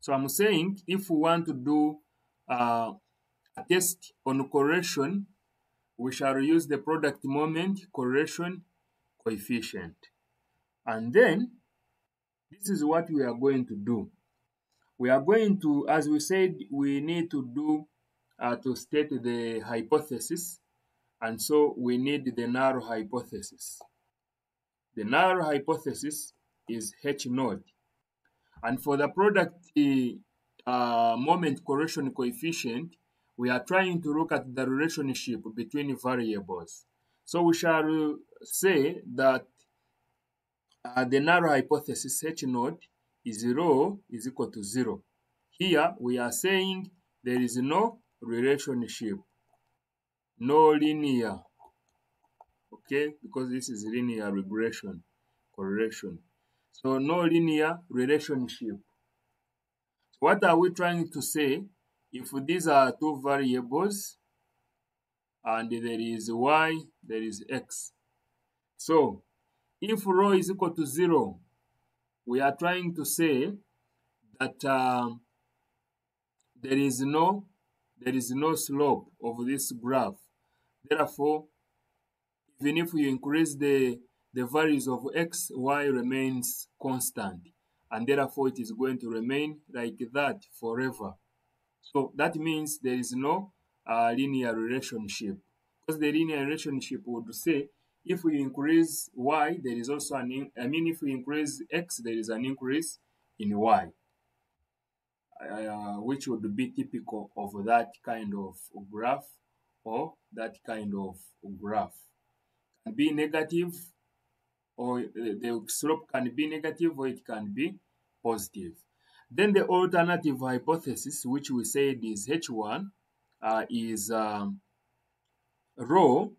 So I'm saying if we want to do a test on correlation, we shall use the product moment correlation coefficient. And then this is what we are going to do. We are going to, as we said, we need to do to state the hypothesis. And so we need the null hypothesis. The null hypothesis is H naught. And for the product moment correlation coefficient, we are trying to look at the relationship between variables. So we shall say that the null hypothesis H naught is rho is equal to 0. Here we are saying there is no relationship, no linear, okay, because this is linear regression, correlation. So no linear relationship. What are we trying to say? If these are two variables and there is y, there is x. So if rho is equal to 0, we are trying to say that there is no slope of this graph. Therefore, even if we increase the values of x, y remains constant, and therefore it is going to remain like that forever. So that means there is no linear relationship, because the linear relationship would say if we increase y, there is also if we increase x, there is an increase in y, which would be typical of that kind of graph, or that kind of graph. It can be negative, or the slope can be negative, or it can be positive. Then the alternative hypothesis, which we said is H1, is rho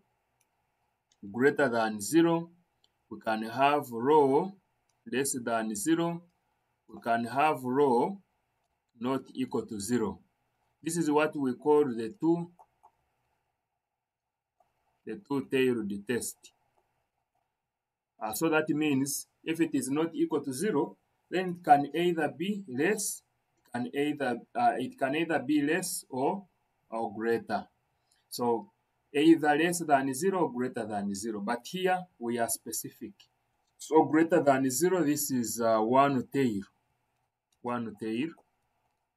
greater than 0. We can have rho less than 0. We can have rho not equal to 0. This is what we call the two-tailed test. So that means if it is not equal to 0, then it can either be less, it can either be less or greater. So either less than 0 or greater than 0. But here we are specific. So greater than 0, this is one-tail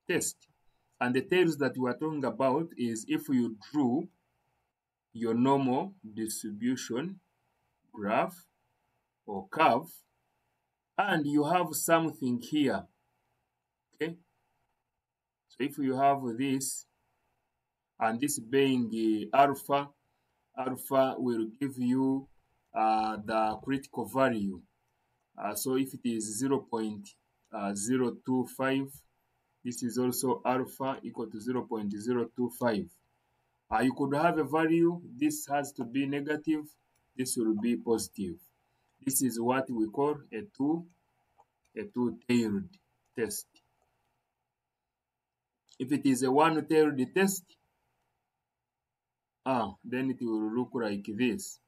test. And the tails that we are talking about is if you drew your normal distribution graph or curve, and you have something here, okay? So if you have this, and this being alpha will give you the critical value. So if it is 0.025, this is also alpha equal to 0.025. You could have a value, this has to be negative, this will be positive. This is what we call a two-tailed test. If it is a one-tailed test, then it will look like this.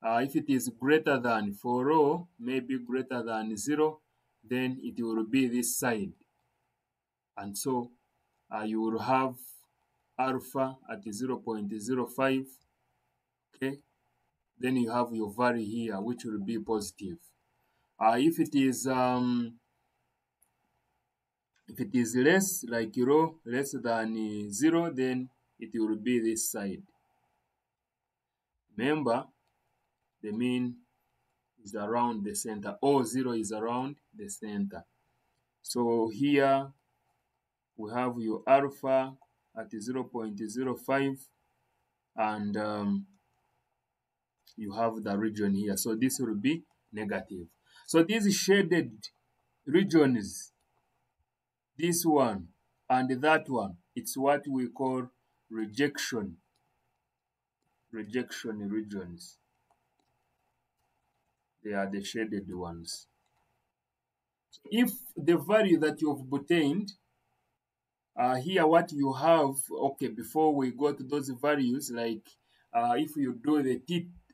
If it is greater than, for rho, maybe greater than 0, then it will be this side. And so you will have alpha at 0.05, okay? Then you have your value here, which will be positive. If it is less, like rho less than 0, then it will be this side. Remember, the mean is around the center, or 0 is around the center. So here we have your alpha at 0.05, and you have the region here. So this will be negative. So these shaded regions, this one and that one, it's what we call rejection regions. They are the shaded ones. If the value that you have obtained, here what you have, okay, before we go to those values, like if you do the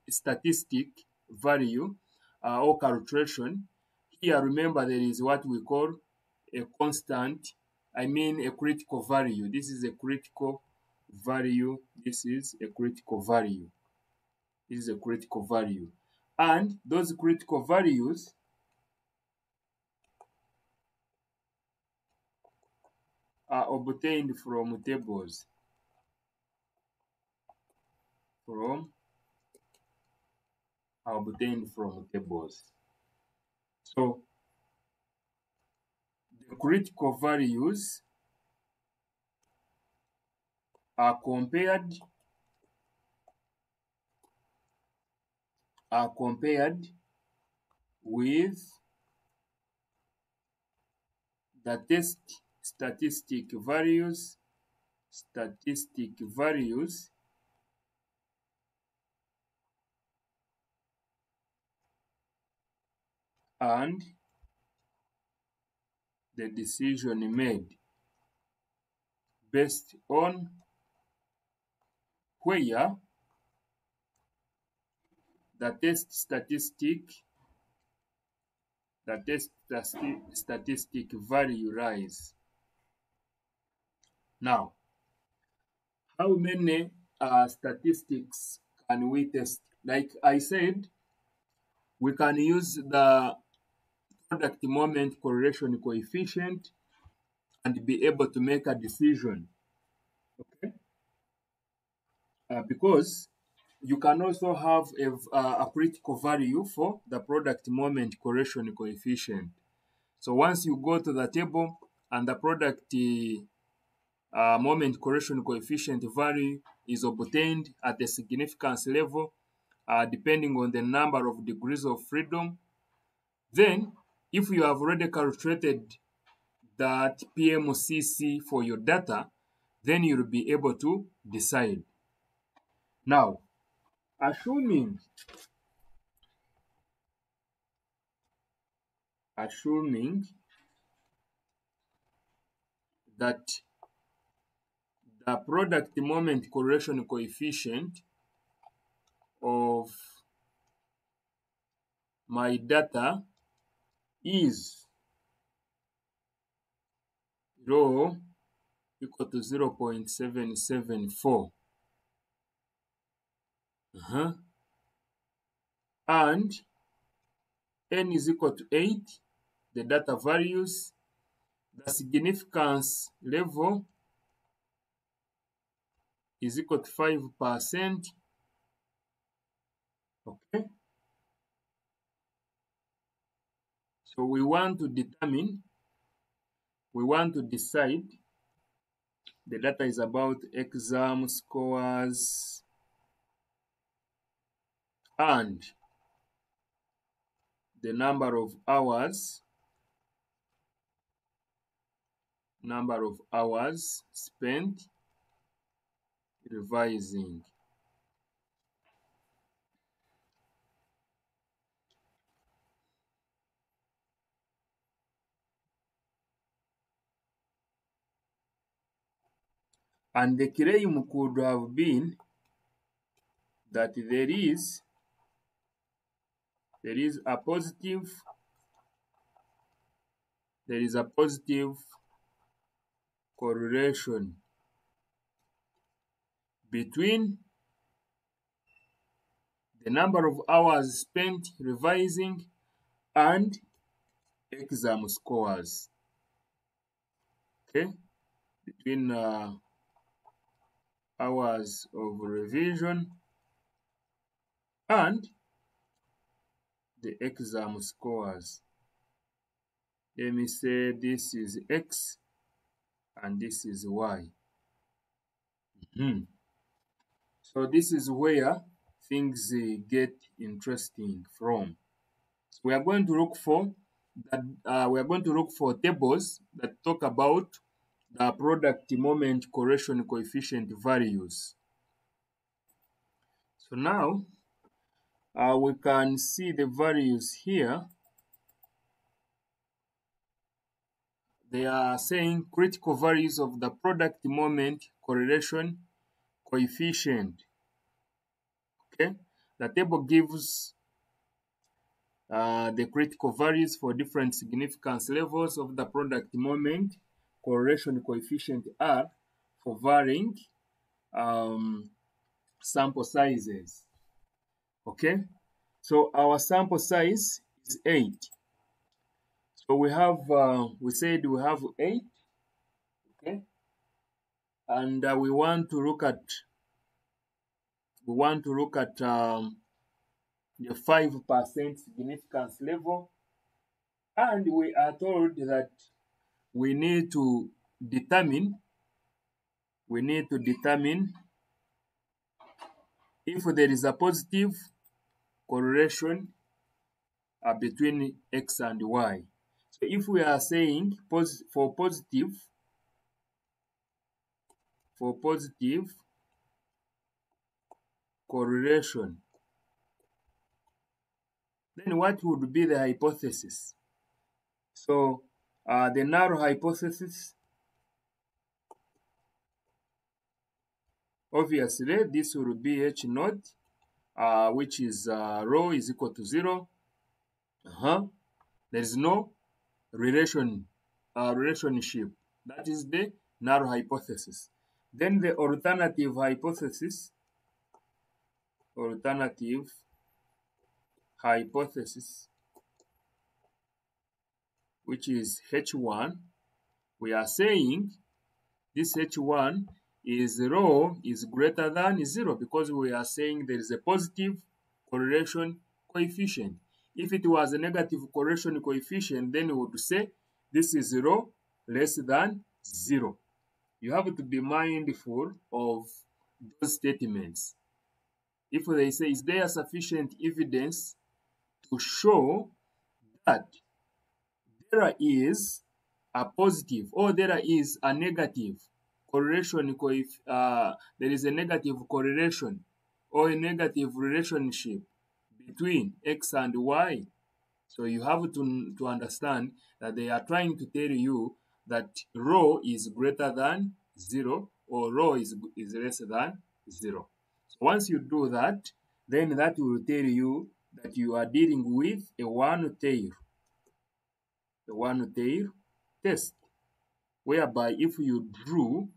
statistic value or calculation, here remember there is what we call a constant, I mean a critical value. This is a critical value. This is a critical value. This is a critical value. And those critical values are obtained from tables. Obtained from tables. So the critical values are compared with the test statistic values and the decision made based on where the test statistic value lies. Now, how many statistics can we test? Like I said, we can use the product moment correlation coefficient and be able to make a decision. Okay, because you can also have a critical value for the product moment correlation coefficient. So once you go to the table and the product moment correlation coefficient value is obtained at the significance level, depending on the number of degrees of freedom, then if you have already calculated that PMCC for your data, then you'll be able to decide. Now, assuming that the product moment correlation coefficient of my data is rho equal to 0.774. And n is equal to 8, the data values, the significance level is equal to 5%. Okay. So we want to decide, the data is about exam scores and the number of hours spent revising. And the claim could have been that there is a positive correlation between the number of hours spent revising and exam scores. Okay, between hours of revision and the exam scores. Let me say this is X and this is Y. So this is where things get interesting from. So we are going to look for tables that talk about the product moment correlation coefficient values. So now we can see the values here. They are saying critical values of the product moment correlation coefficient. Okay, the table gives the critical values for different significance levels of the product moment correlation coefficient R for varying sample sizes. Okay, so our sample size is 8. So we have, we said we have 8, okay, and we want to look at the 5% significance level, and we are told that we need to determine if there is a positive correlation between X and Y. So if we are saying for positive correlation, then what would be the hypothesis? So the null hypothesis, obviously this will be H naught, which is rho is equal to 0. There is no relationship. That is the null hypothesis. Then the alternative hypothesis, which is H1, we are saying this H1 is rho is greater than 0 because we are saying there is a positive correlation coefficient. If it was a negative correlation coefficient, then we would say this is rho less than 0. You have to be mindful of those statements. If they say, is there sufficient evidence to show that there is a positive or there is a negative correlation, there is a negative correlation or a negative relationship between X and Y. So you have to understand that they are trying to tell you that rho is greater than 0 or rho is less than 0. So once you do that, then that will tell you that you are dealing with a one-tail test, whereby if you drew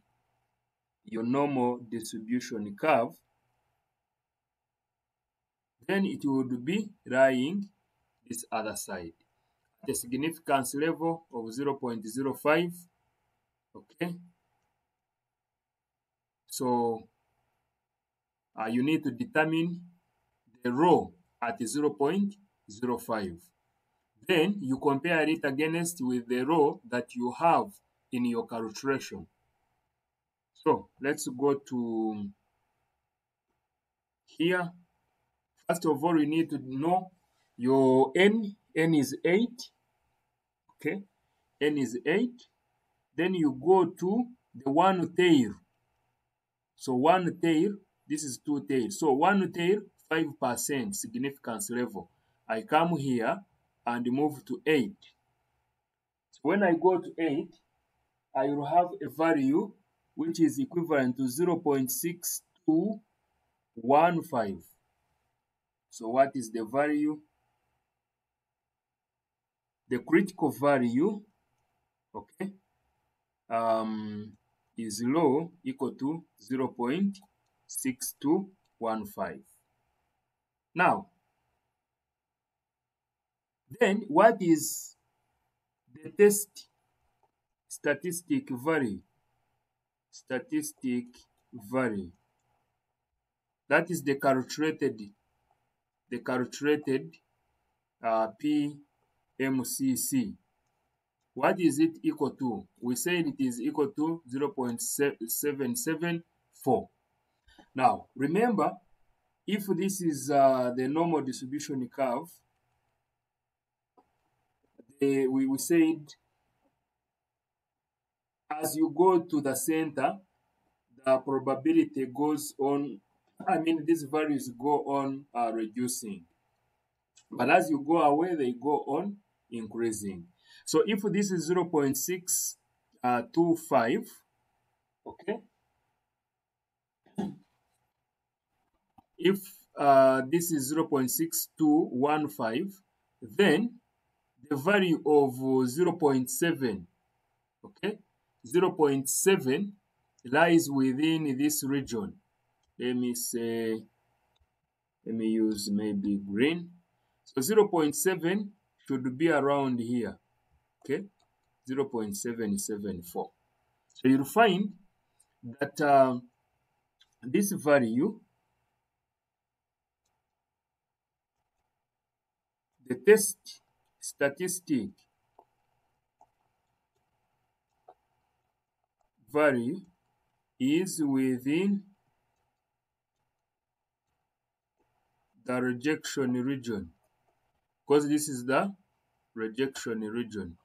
your normal distribution curve, then it would be lying this other side. The significance level of 0.05, okay? So you need to determine the rho at 0.05. Then you compare it against with the rho that you have in your calculation. So let's go to here. First of all, you need to know your n. N is 8. Okay, n is 8. Then you go to the one tail. So one tail, this is two tails. So one tail, 5% significance level. I come here and move to 8. So when I go to 8, I will have a value which is equivalent to 0.6215. So what is the value? The critical value, okay, is rho equal to 0.6215. Now, then what is the test statistic value? That is the calculated PMCC. What is it equal to? We said it is equal to 0.774. Now, remember, if this is the normal distribution curve, we said as you go to the center, the probability goes on, these values go on reducing. But as you go away, they go on increasing. So if this is 0.625, okay, if this is 0.6215, then the value of 0.7, okay, 0.7 lies within this region. Let me say, let me use maybe green. So 0.7 should be around here, okay, 0.774. So you'll find that this value, the test statistic value is within the rejection region, because this is the rejection region.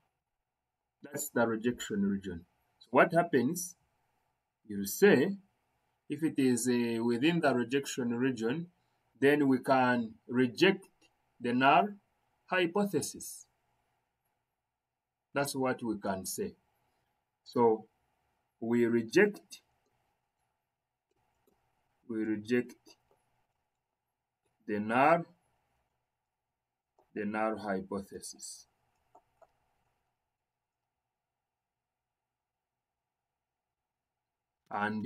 That's the rejection region. So what happens, you say, if it is within the rejection region, then we can reject the null hypothesis. That's what we can say. So we reject the null hypothesis. And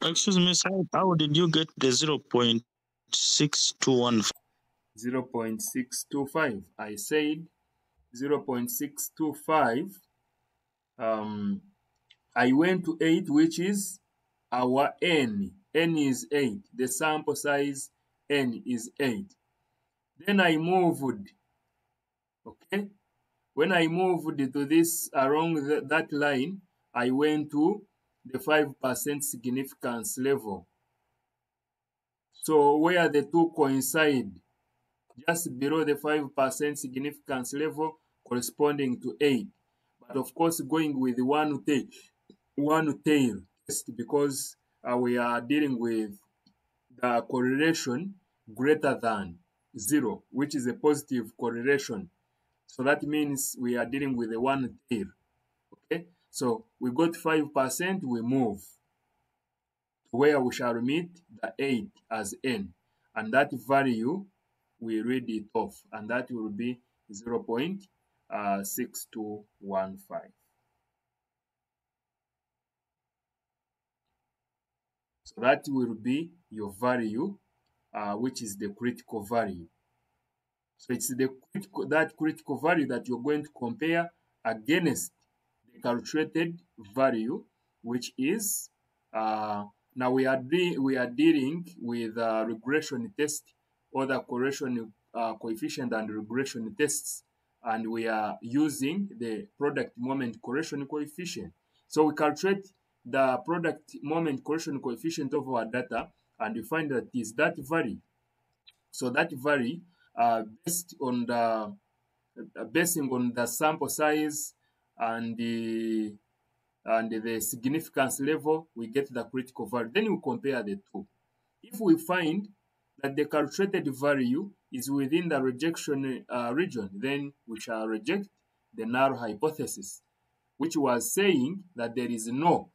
excuse me, sir, how did you get the 0.6215? 0.625. I said 0.625. I went to 8, which is our n. N is 8. The sample size n is 8. Then I moved, okay? When I moved to this along that line, I went to the 5% significance level. So where the two coincide, just below the 5% significance level corresponding to 8. But of course, going with one tail test, because we are dealing with the correlation greater than 0, which is a positive correlation. So that means we are dealing with a one tail. Okay, so we got 5%, we move to where we shall meet the 8 as n, and that value we read it off, and that will be 0.6215. So that will be your value, which is the critical value. So it's that critical value that you're going to compare against the calculated value, which is now we are dealing with regression test, or the correlation coefficient and regression tests, and we are using the product moment correlation coefficient. So we calculate the product moment correlation coefficient of our data, and we find that is that value. So that value, basing on the sample size and the significance level, we get the critical value. Then we compare the two. If we find that the calculated value is within the rejection region, then we shall reject the null hypothesis, which was saying that there is no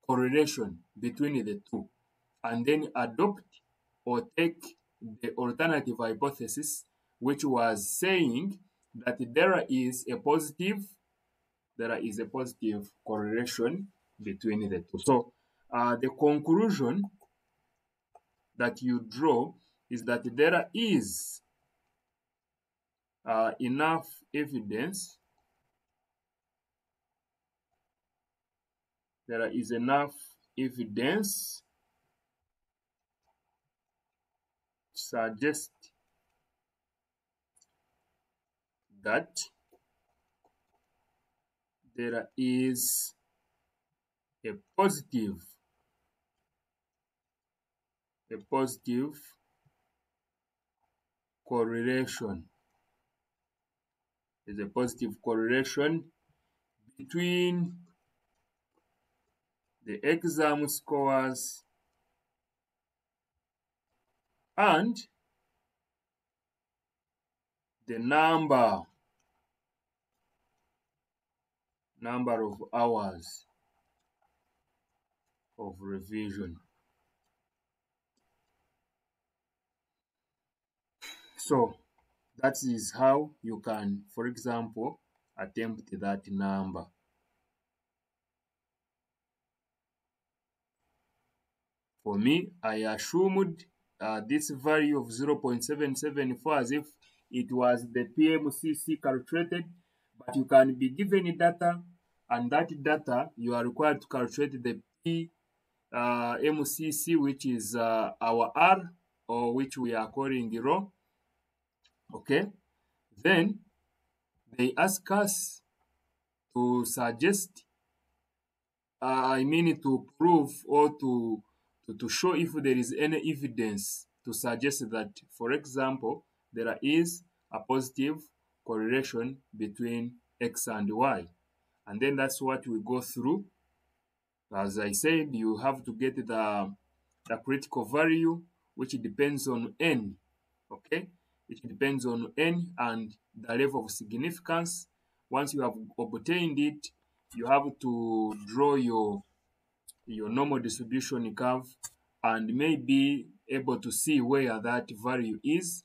correlation between the two, and then adopt or take the alternative hypothesis, which was saying that there is a positive correlation between the two. So the conclusion that you draw is that there is enough evidence. There is enough evidence to suggest that there is a positive correlation. There's a positive correlation between the exam scores and the number of hours of revision. So That is how you can, for example, attempt that number. For me, I assumed this value of 0.774 as if it was the PMCC calculated, but you can be given data, and that data you are required to calculate the PMCC, which is our R, or which we are calling rho. Okay, then they ask us to suggest, I mean to prove or to show if there is any evidence to suggest that, for example, there is a positive correlation between X and Y. And then that's what we go through. As I said, you have to get the critical value, which depends on N. Okay? It depends on N and the level of significance. Once you have obtained it, you have to draw your normal distribution curve and may be able to see where that value is.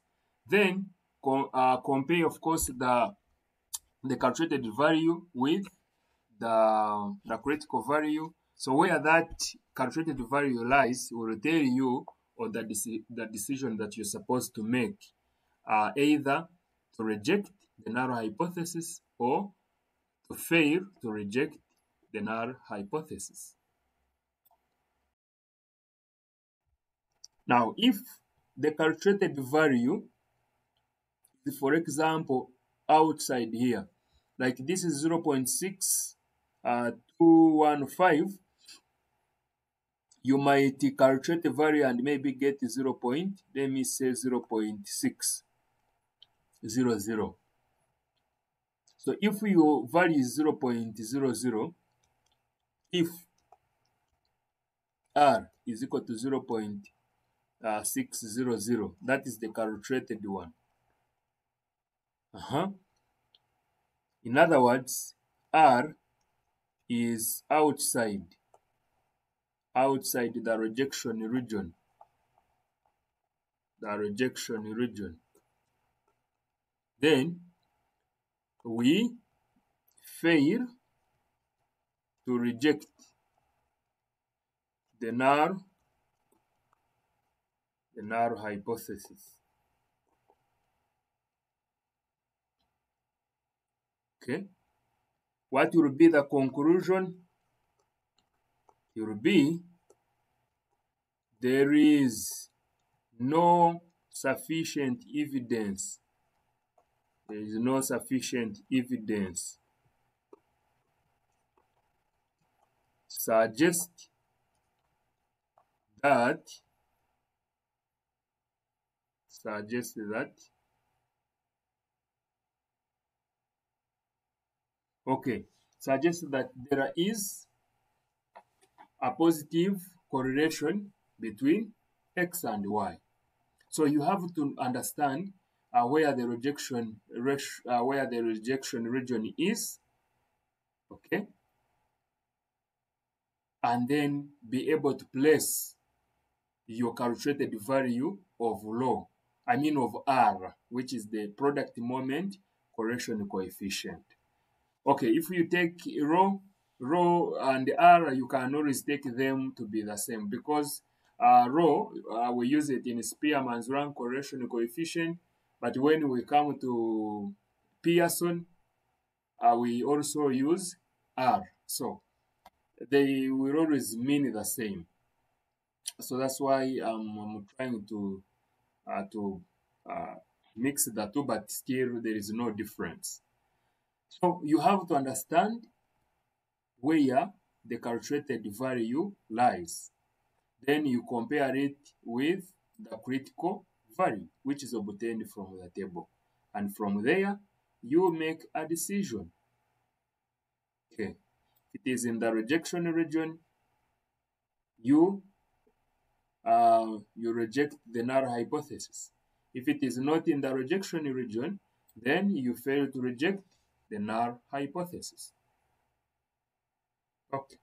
Then compare, of course, the calculated value with the critical value. So where that calculated value lies will tell you or the decision that you're supposed to make, either to reject the null hypothesis or to fail to reject the null hypothesis. Now, if the calculated value is, for example, outside here, like this is 0.6215, you might calculate the value and maybe get 0.600. So if your value is 0.00, if R is equal to 0.600, that is the calculated one. In other words, R is outside the rejection region. Then we fail to reject the null hypothesis. Okay, what will be the conclusion? It will be there is no sufficient evidence. There is no sufficient evidence suggest that there is a positive correlation between X and Y. So you have to understand where the rejection region is, okay, and then be able to place your calculated value of rho, of R, which is the product moment correction coefficient. Okay, if you take rho and R, you can always take them to be the same, because rho, we use it in Spearman's rank correction coefficient, but when we come to Pearson, we also use R. So they will always mean the same. So that's why I'm trying to mix the two, but still there is no difference. So you have to understand where the calculated value lies. Then you compare it with the critical value, which is obtained from the table. And from there, you make a decision. Okay. If it is in the rejection region, you reject the null hypothesis. If it is not in the rejection region, then you fail to reject the null hypothesis. Okay.